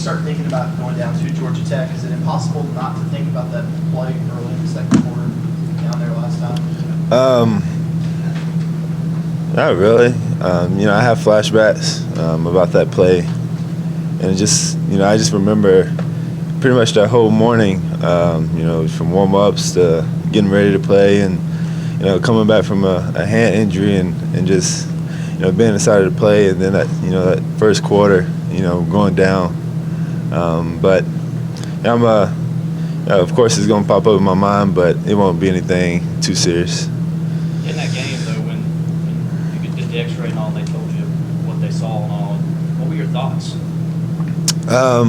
Start thinking about going down to Georgia Tech? Is it impossible not to think about that play early in the second quarter down there last time? Not really. I have flashbacks about that play, and it just, I just remember pretty much that whole morning. From warm-ups to getting ready to play, and coming back from a hand injury, and just being excited to play, and then that first quarter, going down. But I'm of course it's going to pop up in my mind, but it won't be anything too serious. In that game, though, when you did the X-ray and all, they told you what they saw and all, what were your thoughts? I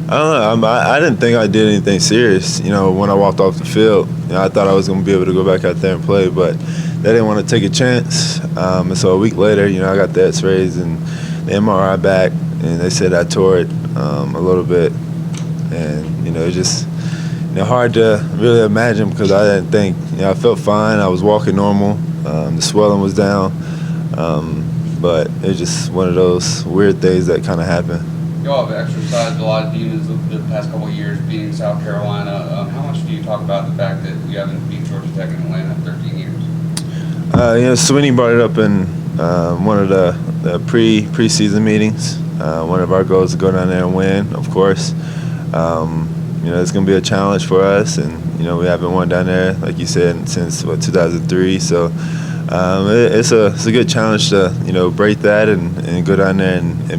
don't know. I didn't think I did anything serious. When I walked off the field, I thought I was going to be able to go back out there and play, but they didn't want to take a chance. And so a week later, I got the X-rays and the MRI back, and they said I tore it a little bit, and it's just hard to really imagine because I didn't think. I felt fine. I was walking normal. The swelling was down, but it's just one of those weird things that kind of happen. Y'all have exercised a lot of demons the past couple of years, beating South Carolina. How much do you talk about the fact that you haven't beat Georgia Tech in Atlanta in 13 years? Sweeney brought it up in one of the preseason meetings. One of our goals is to go down there and win, of course. It's going to be a challenge for us, and we haven't won down there, like you said, since 2003. So it's a good challenge to break that and go down there and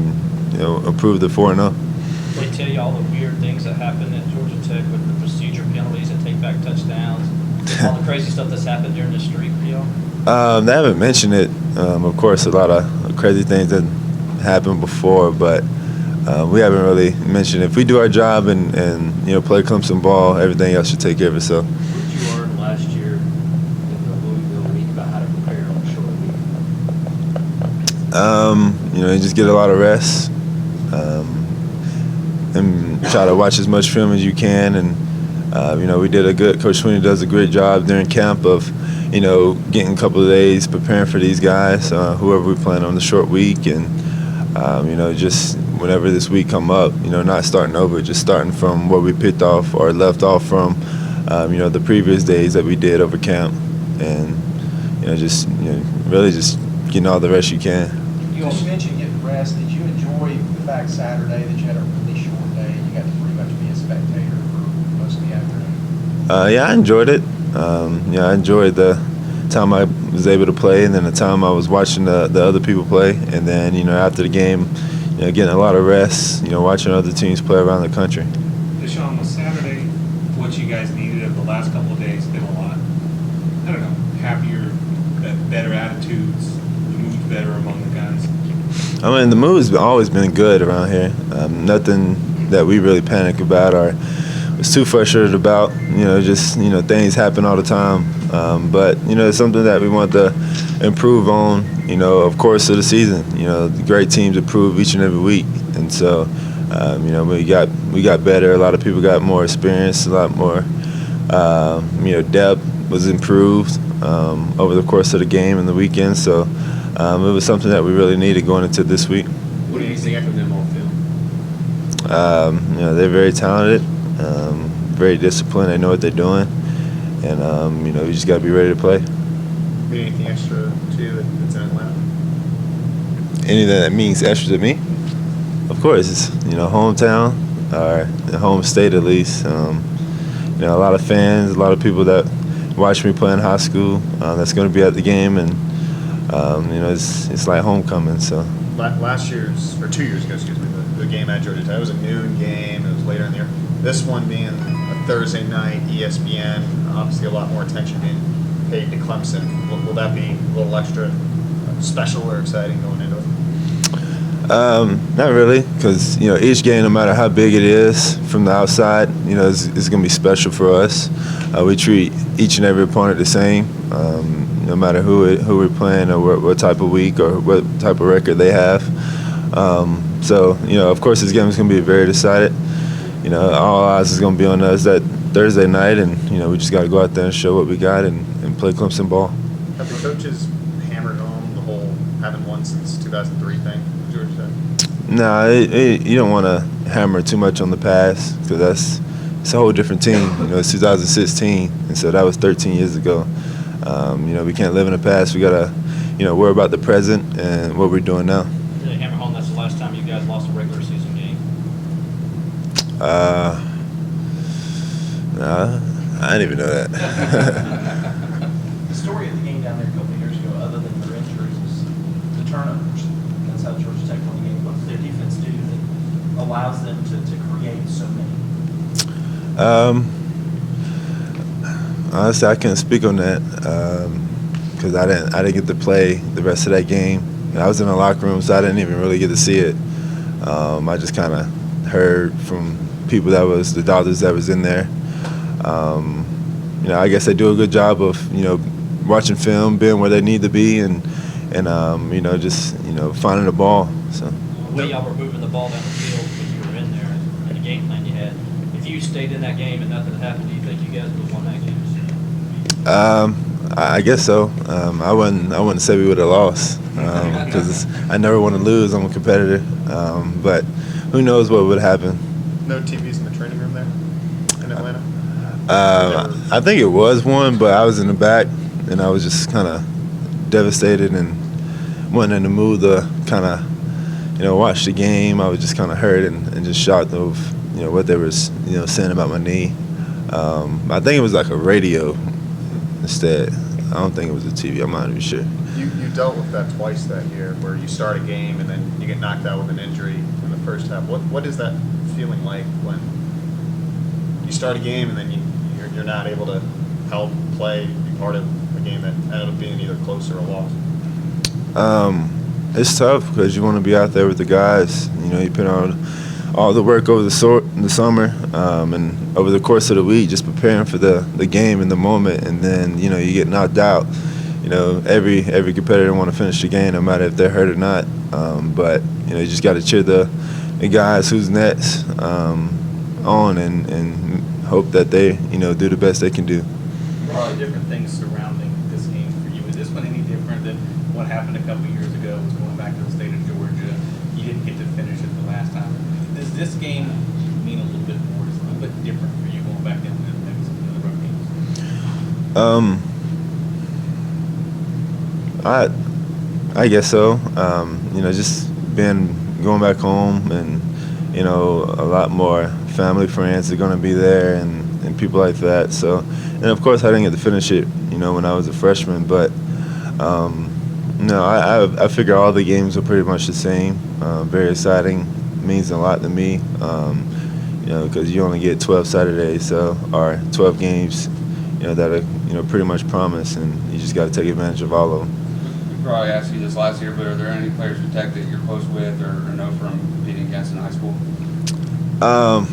improve the 4-0. They tell you all the weird things that happen at Georgia Tech with the procedure penalties and take back touchdowns, all the crazy stuff that's happened during the streak for y'all? They haven't mentioned it. Of course, a lot of crazy things that happened before, but we haven't really mentioned it. If we do our job and play Clemson ball, everything else should take care of itself. What did you learn last year in the Louisville week about how to prepare on a short week? You just get a lot of rest, and try to watch as much film as you can. And we did Coach Sweeney does a great job during camp of getting a couple of days preparing for these guys, whoever we plan on the short week, and just whenever this week come up, not starting over, just starting from where we picked off or left off from, the previous days that we did over camp, and really just getting all the rest you can. You also mentioned getting rest. Did you enjoy the fact Saturday that you had a really short day and you got to pretty much be a spectator for most of the afternoon? Yeah, I enjoyed it. I enjoyed the time I was able to play, and then the time I was watching the other people play, and then after the game, getting a lot of rest, watching other teams play around the country. Deshaun, was Saturday what you guys needed of the last couple of days? Been a lot, I don't know, happier, better attitudes, the mood's better among the guys? The mood's always been good around here. Nothing that we really panic about or was too frustrated about. Things happen all the time. But it's something that we want to improve on, of course, of the season. The great teams improve each and every week. And so, we got better. A lot of people got more experience, a lot more, depth was improved over the course of the game and the weekend. So it was something that we really needed going into this week. What do you think from them on film? They're very talented, very disciplined. They know what they're doing. And, we just got to be ready to play. Mean anything extra to you that's in Atlanta? Anything that means extra to me? Of course, it's, hometown, or the home state at least. A lot of fans, a lot of people that watch me play in high school that's going to be at the game. And, it's like homecoming. So Last year's, or 2 years ago, excuse me, the game at Georgia Tech, it was a noon game. It was later in the year. This one being a Thursday night, ESPN, obviously a lot more attention being paid to Clemson. Will that be a little extra special or exciting going into it? Not really, because each game, no matter how big it is from the outside, it's going to be special for us. We treat each and every opponent the same, no matter who we're playing or what type of week or what type of record they have. So of course, this game is going to be very decided. All eyes is going to be on us that Thursday night, and we just got to go out there and show what we got and play Clemson ball. Have the coaches hammered home the whole haven't won since 2003 thing with Georgia Tech? No, you don't want to hammer too much on the pass because it's a whole different team. You know, it's 2016, and so that was 13 years ago. You know, we can't live in the past. We gotta, you know, worry about the present and what we're doing now. Really hammer home. That's the last time you guys lost a regular season game. Nah, I didn't even know that. The story of the game down there a couple of years ago, other than their injuries, was the turnovers. That's how Georgia Tech won the game. What does their defense do that allows them to create so many? Honestly, I can't speak on that because I didn't get to play the rest of that game. You know, I was in the locker room, so I didn't even really get to see it. I just kind of heard from people the doctors that was in there. You know, I guess they do a good job of, you know, watching film, being where they need to be, and you know, just, you know, finding the ball. So. The way y'all were moving the ball down the field when you were in there and the game plan you had, if you stayed in that game and nothing happened, do you think you guys would have won that game? I guess so. I wouldn't say we would have lost because I never want to lose. I'm a competitor, but who knows what would happen. No TVs in the training room there in Atlanta? I think it was one, but I was in the back, and I was just kind of devastated and wasn't in the mood to kind of, you know, watch the game. I was just kind of hurt and just shocked of, you know, what they were, you know, saying about my knee. I think it was like a radio instead. I don't think it was a TV. I'm not even sure. You dealt with that twice that year, where you start a game and then you get knocked out with an injury in the first half. What is that feeling like when you start a game and then you're not able to help play, be part of a game that ended up being either close or a loss? It's tough because you want to be out there with the guys. You know, you put on all the work over the summer and over the course of the week, just preparing for the game in the moment, and then, you know, you get knocked out. You know, every competitor want to finish the game, no matter if they're hurt or not. But, you know, you just got to cheer the guys who's next on and hope that they, you know, do the best they can do. What are the different things surrounding this game for you? Is this one any different than what happened a couple years ago? Was going back to the state of Georgia. You didn't get to finish it the last time. Does this game mean a little bit more? Is it a little bit different for you going back into maybe some of the other games? I guess so. You know, just going back home, and, you know, a lot more family friends are going to be there and people like that. So, and of course I didn't get to finish it, you know, when I was a freshman, but no, I figure all the games are pretty much the same. Very exciting, means a lot to me, you know, because you only get 12 Saturdays, so, or 12 games, you know, that are, you know, pretty much promised, and you just got to take advantage of all of them. We probably asked you this last year, but are there any players from Tech that you're close with or know from competing against in high school? I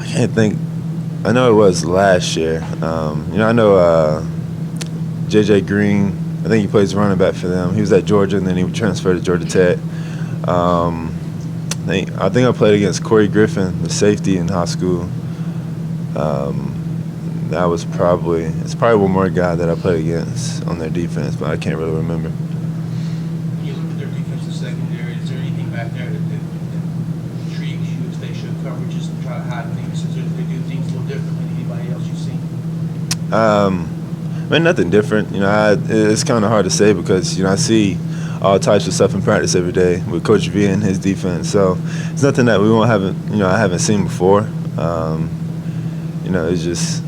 can't think. I know it was last year. You know, I know J.J. Green. I think he plays running back for them. He was at Georgia, and then he transferred to Georgia Tech. I think I played against Corey Griffin, the safety in high school. It's probably one more guy that I played against on their defense, but I can't really remember. When you look at their defensive secondary, is there anything back there that intrigues you as they show coverages and try to hide things? Is there, they do things a little differently than anybody else you've seen? I mean, nothing different. You know, it's kind of hard to say because, you know, I see all types of stuff in practice every day with Coach V and his defense. So it's nothing that I haven't seen before. You know, it's just,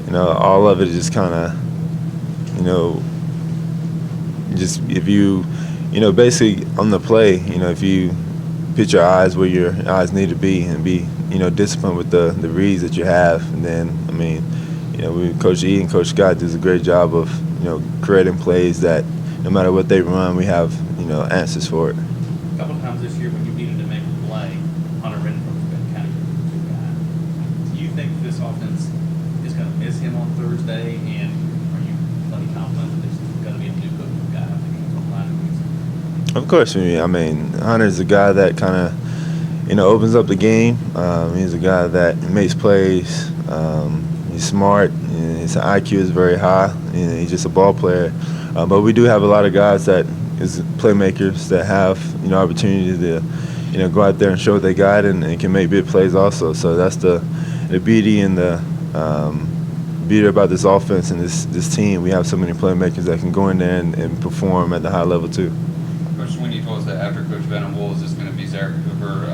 you know, all of it is just kind of, you know, just if you know, basically on the play, you know, if you put your eyes where your eyes need to be and be, you know, disciplined with the reads that you have, and then, I mean, you know, Coach E and Coach Scott does a great job of, you know, creating plays that no matter what they run, we have, you know, answers for it. A couple times this year when you needed to make a play, Hunter Renfro's been kind of your go-to guy. Do you think this offense is going to miss him on Thursday, and are you plenty confident that this is going to be a new go-to guy? I think he's on line. Of course, I mean, Hunter's a guy that kind of, you know, opens up the game. He's a guy that makes plays. He's smart. You know, his IQ is very high. You know, he's just a ball player. But we do have a lot of guys that is playmakers that have, you know, opportunity to, you go out there and show what they got and can make big plays also. So that's the beauty and the beauty about this offense and this team. We have so many playmakers that can go in there and perform at the high level too. Coach Sweeney told us that after Coach Venable, is this going to be Zarek Cooper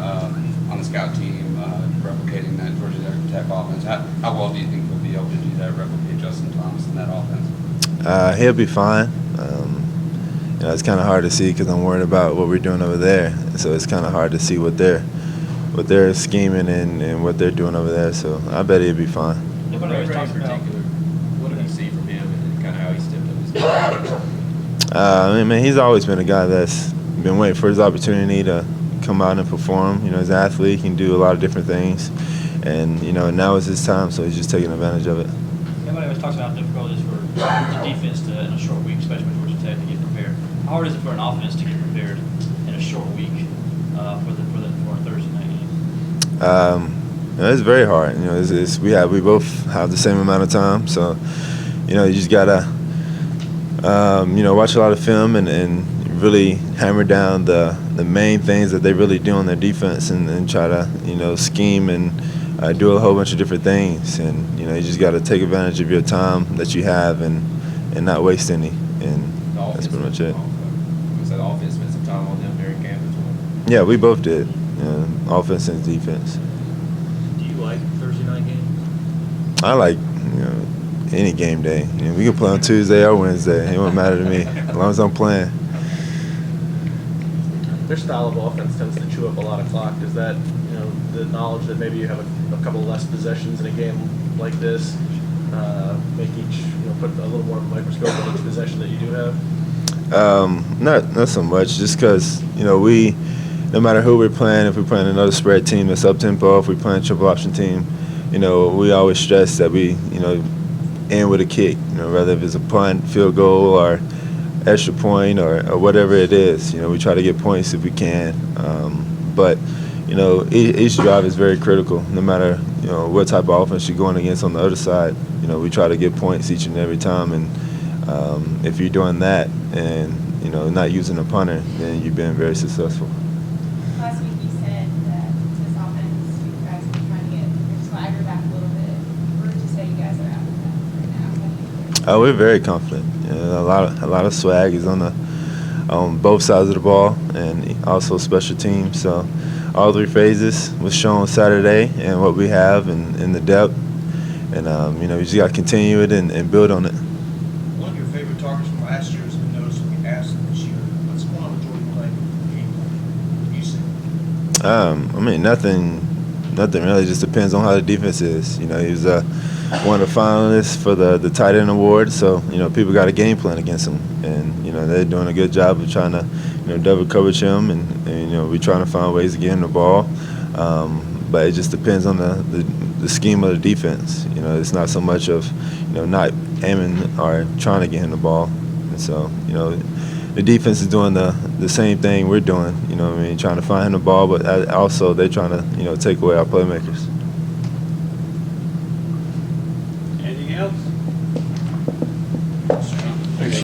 on the scout team replicating that Georgia Tech offense? How well do you think he'll be able to do that, replicate Justin Thomas in that offense? He'll be fine. It's kind of hard to see because I'm worried about what we're doing over there. So it's kind of hard to see what they're scheming and what they're doing over there. So I bet he'll be fine. Nobody always talks about. What did you see from him and kind of how he stepped up his game? He's always been a guy that's been waiting for his opportunity to come out and perform. He's an athlete. He can do a lot of different things. And, now is his time, so he's just taking advantage of it. Everybody always talks about how difficult it is for the defense to, in a short week, especially with Georgia Tech, to get prepared. How hard is it for an offense to get prepared in a short week for a Thursday night game? It's very hard. We both have the same amount of time, so you just gotta watch a lot of film and really hammer down the main things that they really do on their defense and try to scheme and do a whole bunch of different things. And you just got to take advantage of your time that you have and not waste any. And that's pretty much it. Was that offense spent some time on them during camp as well? Yeah, we both did. Offense and defense. Do you like Thursday night games? I like any game day. We can play on Tuesday or Wednesday. It won't matter to me as long as I'm playing. Their style of offense tends to chew up a lot of clock. Does that, the knowledge that maybe you have a couple less possessions in a game like this, make each, put a little more of a microscope on each possession that you do have? Not so much. Just because we, no matter who we're playing, if we're playing another spread team that's up tempo, if we're playing a triple option team, we always stress that we, end with a kick. Whether if it's a punt, field goal, or extra point or whatever it is. We try to get points if we can. But each drive is very critical. No matter what type of offense you're going against on the other side, we try to get points each and every time. And if you're doing that and not using a punter, then you've been very successful. Last week you said that this offense, you guys are trying to get your swagger back a little bit. Where would you say you guys are at with that right now? We're very confident. A lot of swag is on both sides of the ball, and also special teams. So all three phases was shown Saturday, and what we have and the depth, and we just got to continue it and build on it. One of your favorite targets from last year has been noticeably absent this year. What's going on with Jordan Blake game plan? You see? Nothing really. Just depends on how the defense is. He was one of the finalists for the tight end award, so people got a game plan against him, and they're doing a good job of trying to double coverage him, and we're trying to find ways to get him the ball. But it just depends on the scheme of the defense. It's not so much of not aiming or trying to get him the ball, and so the defense is doing the same thing we're doing. Trying to find him the ball, but also they're trying to take away our playmakers.